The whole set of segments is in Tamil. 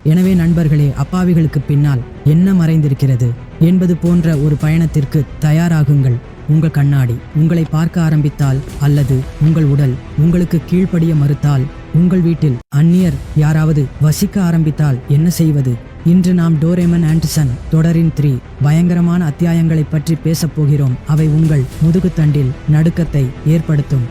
எனவே நண்பர்களே, அப்பாவிகளுக்கு பின்னால் என்ன மறைந்திருக்கிறது என்பது போன்ற ஒரு பயணத்திற்கு தயாராகுங்கள். உங்கள் கண்ணாடி உங்களை பார்க்க ஆரம்பித்தால் அல்லது உங்கள் உடல் உங்களுக்கு கீழ்ப்படிய மறுத்தால், உங்கள் வீட்டில் அந்நியர் யாராவது வசிக்க ஆரம்பித்தால் என்ன செய்வது? இன்று நாம் டோரேமான் அண்ட் சன் தொடரின் 3 பயங்கரமான அத்தியாயங்களை பற்றி பேசப் போகிறோம். அவை உங்கள் முதுகுத்தண்டில் நடுக்கத்தை ஏற்படுத்தும்.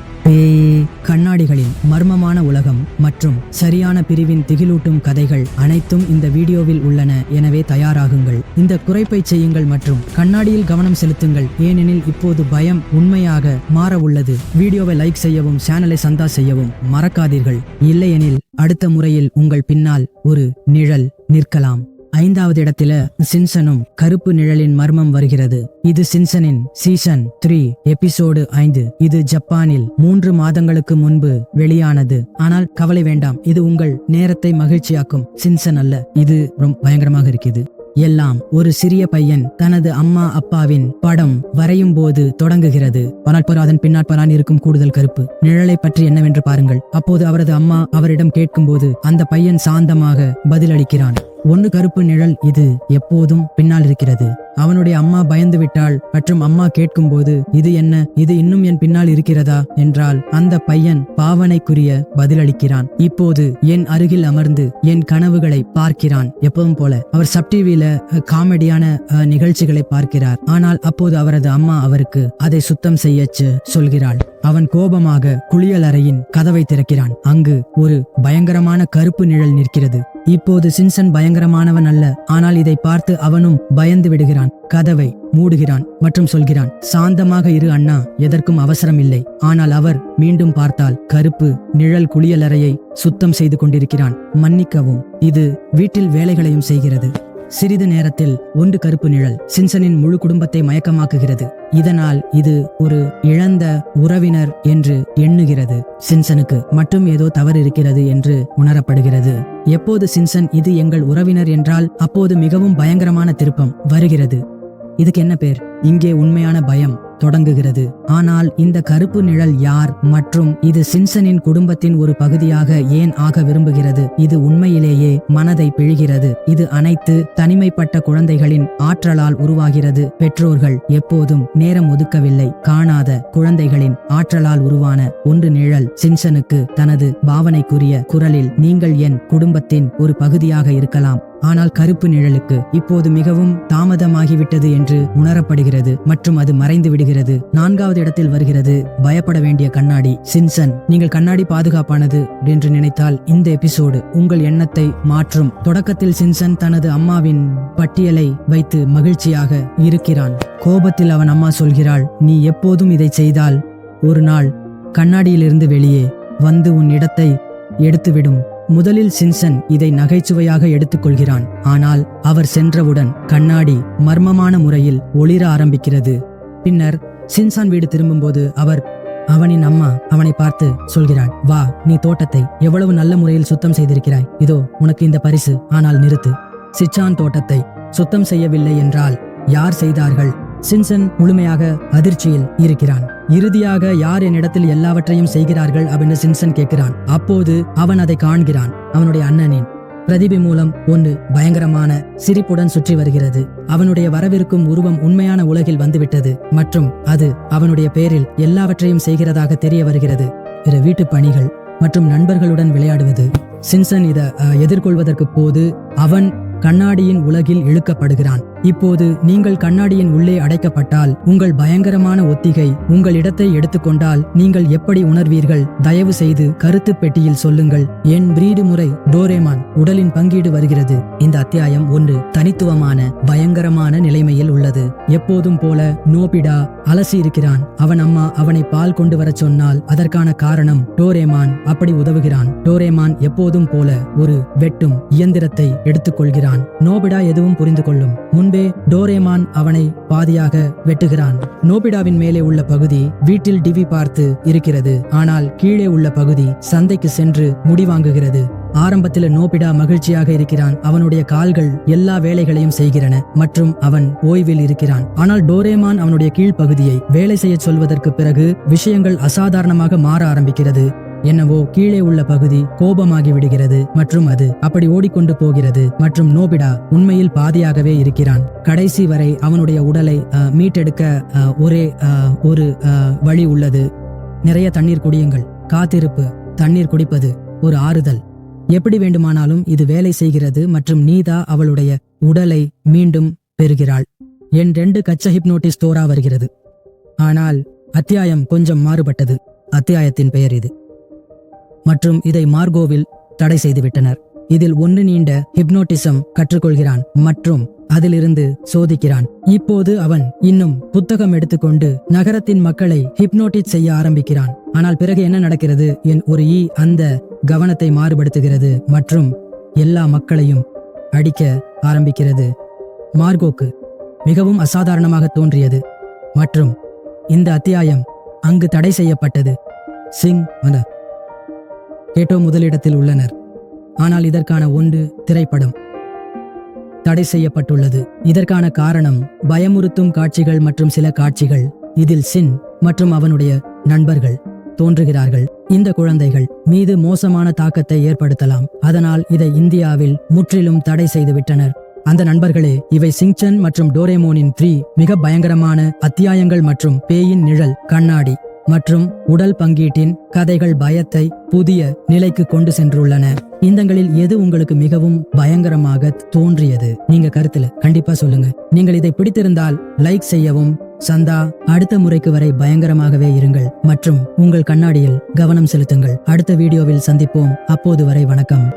கண்ணாடிகளின் மர்மமான உலகம் மற்றும் சரியான பிரிவின் திகிலூட்டும் கதைகள் அனைத்தும் இந்த வீடியோவில் உள்ளன. எனவே தயாராகுங்கள். இந்த குறைப்பை செய்யுங்கள் மற்றும் கண்ணாடியில் கவனம் செலுத்துங்கள், ஏனெனில் இப்போது பயம் உண்மையாக மாற உள்ளது. வீடியோவை லைக் செய்யவும் சேனலை சந்தா செய்யவும் மறக்காதீர்கள். இல்லையெனில் அடுத்த முறையில் உங்கள் பின்னால் ஒரு நிழல் நிற்கலாம். 5வது இடத்தில சிம்சனும் கருப்பு நிழலின் மர்மம் வருகிறது. இது சிம்சனின் சீசன் 3 எபிசோடு 5. இது ஜப்பானில் 3 மாதங்களுக்கு முன்பு வெளியானது. ஆனால் கவலை வேண்டாம், இது உங்கள் நேரத்தை மகிழ்ச்சியாக்கும் சிம்சன் அல்ல. இது ரொம்ப பயங்கரமாக இருக்குது. எல்லாம் ஒரு சிறிய பையன் தனது அம்மா அப்பாவின் படம் வரையும் போது தொடங்குகிறது. ஆனால் அதன் பின்னாட்பரான் இருக்கும் கூடுதல் கருப்பு நிழலை பற்றி என்னவென்று பாருங்கள். அப்போது அவரது அம்மா அவரிடம் கேட்கும்போது அந்த பையன் சாந்தமாக பதிலளிக்கிறான். 1 கருப்பு நிழல், இது எப்போதும் பின்னால் இருக்கிறது. அவனுடைய அம்மா பயந்து விட்டாள் மற்றும் அம்மா கேட்கும்போது இது என்ன, இது இன்னும் என் பின்னால் இருக்கிறதா என்றால் அந்த பையன் பாவனைக்குரிய பதிலளிக்கிறான். இப்போது என் அருகில் அமர்ந்து என் கனவுகளை பார்க்கிறான். எப்பவும் போல அவர் சப் டிவியில காமெடியான நிகழ்ச்சிகளை பார்க்கிறார். ஆனால் அப்போது அவரது அம்மா அவருக்கு அதை சுத்தம் செய்ய சொல்கிறாள். அவன் கோபமாக குளியலறையின் கதவை திறக்கிறான். அங்கு ஒரு பயங்கரமான கருப்பு நிழல் நிற்கிறது. இப்போது சிம்சன் பயங்கரமானவன் அல்ல, ஆனால் இதை பார்த்து அவனும் பயந்து விடுகிறான். கதவை மூடுகிறான் மற்றும் சொல்கிறான், சாந்தமாக இரு அண்ணா, எதற்கும் அவசரம் இல்லை. ஆனால் அவர் மீண்டும் பார்த்தால் கருப்பு நிழல் குளியலறையை சுத்தம் செய்து கொண்டிருக்கிறான். மன்னிக்கவும், இது வீட்டில் வேலைகளையும் செய்கிறது. சிறிது நேரத்தில் 1 கருப்பு நிழல் சிம்சனின் முழு குடும்பத்தை மயக்கமாக்குகிறது. இதனால் இது ஒரு இழந்த உறவினர் என்று எண்ணுகிறது. சிம்சனுக்கு மட்டும் ஏதோ தவறு இருக்கிறது என்று உணரப்படுகிறது. எப்போது சிம்சன் இது எங்கள் உறவினர் என்றால் அப்போது மிகவும் பயங்கரமான திருப்பம் வருகிறது. இதுக்கு என்ன பேர்? இங்கே உண்மையான பயம் தொடங்குகிறது. ஆனால் இந்த கருப்பு நிழல் யார் மற்றும் இது சிம்சனின் குடும்பத்தின் ஒரு பகுதியாக ஏன் ஆக விரும்புகிறது? இது உண்மையிலேயே மனதை பிழிகிறது. இது அனைத்து தனிமைப்பட்ட குழந்தைகளின் ஆற்றலால் உருவாகிறது. பெற்றோர்கள் எப்போதும் நேரம் ஒதுக்கவில்லை. காணாத குழந்தைகளின் ஆற்றலால் உருவான 1 நிழல் சிம்சனுக்கு தனது பாவனைக்குரிய குரலில், நீங்கள் என் குடும்பத்தின் ஒரு பகுதியாக இருக்கலாம். ஆனால் கருப்பு நிழலுக்கு இப்போது மிகவும் தாமதமாகிவிட்டது என்று உணரப்படுகிறது மற்றும் அது மறைந்து விடுகிறது. 4வது இடத்தில் வருகிறது பயப்பட வேண்டிய கண்ணாடி. சிம்சன், நீங்கள் கண்ணாடி பாதுகாப்பானது என்று நினைத்தால் இந்த எபிசோடு உங்கள் எண்ணத்தை மாற்றும். தொடக்கத்தில் சிம்சன் தனது அம்மாவின் பட்டியலை வைத்து மகிழ்ச்சியாக இருக்கிறான். கோபத்தில் அவன் அம்மா சொல்கிறாள், நீ எப்போதும் இதை செய்தால் ஒரு நாள் கண்ணாடியிலிருந்து வெளியே வந்து உன் இடத்தை எடுத்துவிடும். முதலில் சிம்சன் இதை நகைச்சுவையாக எடுத்துக்கொள்கிறான். ஆனால் அவர் சென்றவுடன் கண்ணாடி மர்மமான முறையில் ஒளிர ஆரம்பிக்கிறது. பின்னர் சிம்சன் வீடு திரும்பும்போது அவனின் அம்மா அவனை பார்த்து சொல்கிறாள், வா, நீ தோட்டத்தை எவ்வளவு நல்ல முறையில் சுத்தம் செய்திருக்கிறாய். இதோ உனக்கு இந்த பரிசு. ஆனால் நிறுத்து, சிச்சான் தோட்டத்தை சுத்தம் செய்யவில்லை என்றால் யார் செய்தார்கள்? சிம்சன் முழுமையாக அதிர்ச்சியில் இருக்கிறான். இறுதியாக யார் என்னிடத்தில் எல்லாவற்றையும் செய்கிறார்கள் அப்படின்னு சிம்சன் கேட்கிறான். அப்போது அவன் அதை காண்கிறான். அவனுடைய அண்ணனின் பிரதிபி மூலம் 1 பயங்கரமான சிரிப்புடன் சுற்றி வருகிறது. அவனுடைய வரவிருக்கும் உருவம் உண்மையான உலகில் வந்துவிட்டது மற்றும் அது அவனுடைய பேரில் எல்லாவற்றையும் செய்கிறதாக தெரிய வருகிறது. வீட்டு பணிகள் மற்றும் நண்பர்களுடன் விளையாடுவது. சிம்சன் இதை எதிர்கொள்வதற்கு போது அவன் கண்ணாடியின் உலகில் இழுக்கப்படுகிறான். இப்போது நீங்கள் கண்ணாடியின் உள்ளே அடைக்கப்பட்டால் உங்கள் பயங்கரமான ஒத்திகை உங்கள் இடத்தை எடுத்துக்கொண்டால் நீங்கள் எப்படி உணர்வீர்கள்? தயவு செய்து கருத்து பெட்டியில் சொல்லுங்கள். என் பிரீடு முறை டோரேமான் உடலின் பங்கீடு வருகிறது. இந்த அத்தியாயம் 1 தனித்துவமான பயங்கரமான நிலைமையில் உள்ளது. எப்போதும் போல நோபிடா அலசி இருக்கிறான். அவன் அம்மா அவனை பால் கொண்டு வர சொன்னால் அதற்கான காரணம் டோரேமான் அப்படி உதவுகிறான். டோரேமான் எப்போதும் போல ஒரு வெட்டும் இயந்திரத்தை எடுத்துக்கொள்கிறான். நோபிடா எதுவும் புரிந்து கொள்ளும் முன்பே டோரேமான் அவனை பாதியாக வெட்டுகிறான். நோபிடாவின் மேலே உள்ள பகுதி வீட்டில் டிவி பார்த்து இருக்கிறது. ஆனால் கீழே உள்ள பகுதி சந்தைக்கு சென்று முடிவாங்குகிறது. ஆரம்பத்தில் நோபிடா மகிழ்ச்சியாக இருக்கிறான். அவனுடைய கால்கள் எல்லா வேலைகளையும் செய்கிறன மற்றும் அவன் ஓய்வில் இருக்கிறான். ஆனால் டோரேமான் அவனுடைய கீழ்ப்பகுதியை வேலை செய்ய சொல்வதற்கு பிறகு விஷயங்கள் அசாதாரணமாக மாற ஆரம்பிக்கிறது. என்னவோ கீழே உள்ள பகுதி கோபமாகி விடுகிறது மற்றும் அது அப்படி ஓடிக்கொண்டு போகிறது மற்றும் நோபிடா உண்மையில் பாதியாகவே இருக்கிறான். கடைசி வரை அவனுடைய உடலை மீட்டெடுக்க ஒரே ஒரு வழி உள்ளது. நிறைய தண்ணீர் குடியுங்கள். காத்திருப்பு, தண்ணீர் குடிப்பது ஒரு ஆறுதல். எப்படி வேண்டுமானாலும் இது வேலை செய்கிறது மற்றும் நீதா அவளுடைய உடலை மீண்டும் பெறுகிறாள். என் 2 கச்ச ஹிப்னோட்டிஸ் தோரா வருகிறது. ஆனால் அத்தியாயம் கொஞ்சம் மாறுபட்டது. அத்தியாயத்தின் பெயர் இது மற்றும் இதை மார்கோவில் தடை செய்துவிட்டனர். இதில் 1 நீண்ட ஹிப்னோட்டிசம் கற்றுக்கொள்கிறான் மற்றும் அதிலிருந்து சோதிக்கிறான். இப்போது அவன் இன்னும் புத்தகம் எடுத்துக்கொண்டு நகரத்தின் மக்களை ஹிப்னோட்டிஸ் செய்ய ஆரம்பிக்கிறான். ஆனால் பிறகு என்ன நடக்கிறது? ஒரு அந்த கவனத்தை மாறுபடுத்துகிறது மற்றும் எல்லா மக்களையும் அடிக்க ஆரம்பிக்கிறது. மார்கோக்கு மிகவும் அசாதாரணமாக தோன்றியது மற்றும் இந்த அத்தியாயம் அங்கு தடை செய்யப்பட்டது. சிங் கேட்டோ முதலிடத்தில் உள்ளனர். ஆனால் இதற்கான 1 திரைப்படம் தடை செய்யப்பட்டுள்ளது. இதற்கான காரணம் பயமுறுத்தும் காட்சிகள் மற்றும் சில காட்சிகள். இதில் சின் மற்றும் அவனுடைய நண்பர்கள் தோன்றுகிறார்கள். இந்த குழந்தைகள் மீது மோசமான தாக்கத்தை ஏற்படுத்தலாம். அதனால் இதை இந்தியாவில் முற்றிலும் தடை செய்துவிட்டனர். அந்த நண்பர்களே இவை சிங்சன் மற்றும் டோரேமோனின் 3 மிக பயங்கரமான அத்தியாயங்கள் மற்றும் பேயின் நிழல், கண்ணாடி மற்றும் உடல் பங்கீட்டின் கதைகள் பயத்தை புதிய நிலைக்கு கொண்டு சென்றுள்ளன. இந்தங்களில் எது உங்களுக்கு மிகவும் பயங்கரமாக தோன்றியது? நீங்க கருத்துல கண்டிப்பா சொல்லுங்க. நீங்கள் இதை பிடித்திருந்தால் லைக் செய்யவும். சந்தா, அடுத்த முறைக்கு வரை பயங்கரமாகவே இருங்கள் மற்றும் உங்கள் கண்ணாடியில் கவனம் செலுத்துங்கள். அடுத்த வீடியோவில் சந்திப்போம். அப்போது வரை வணக்கம்.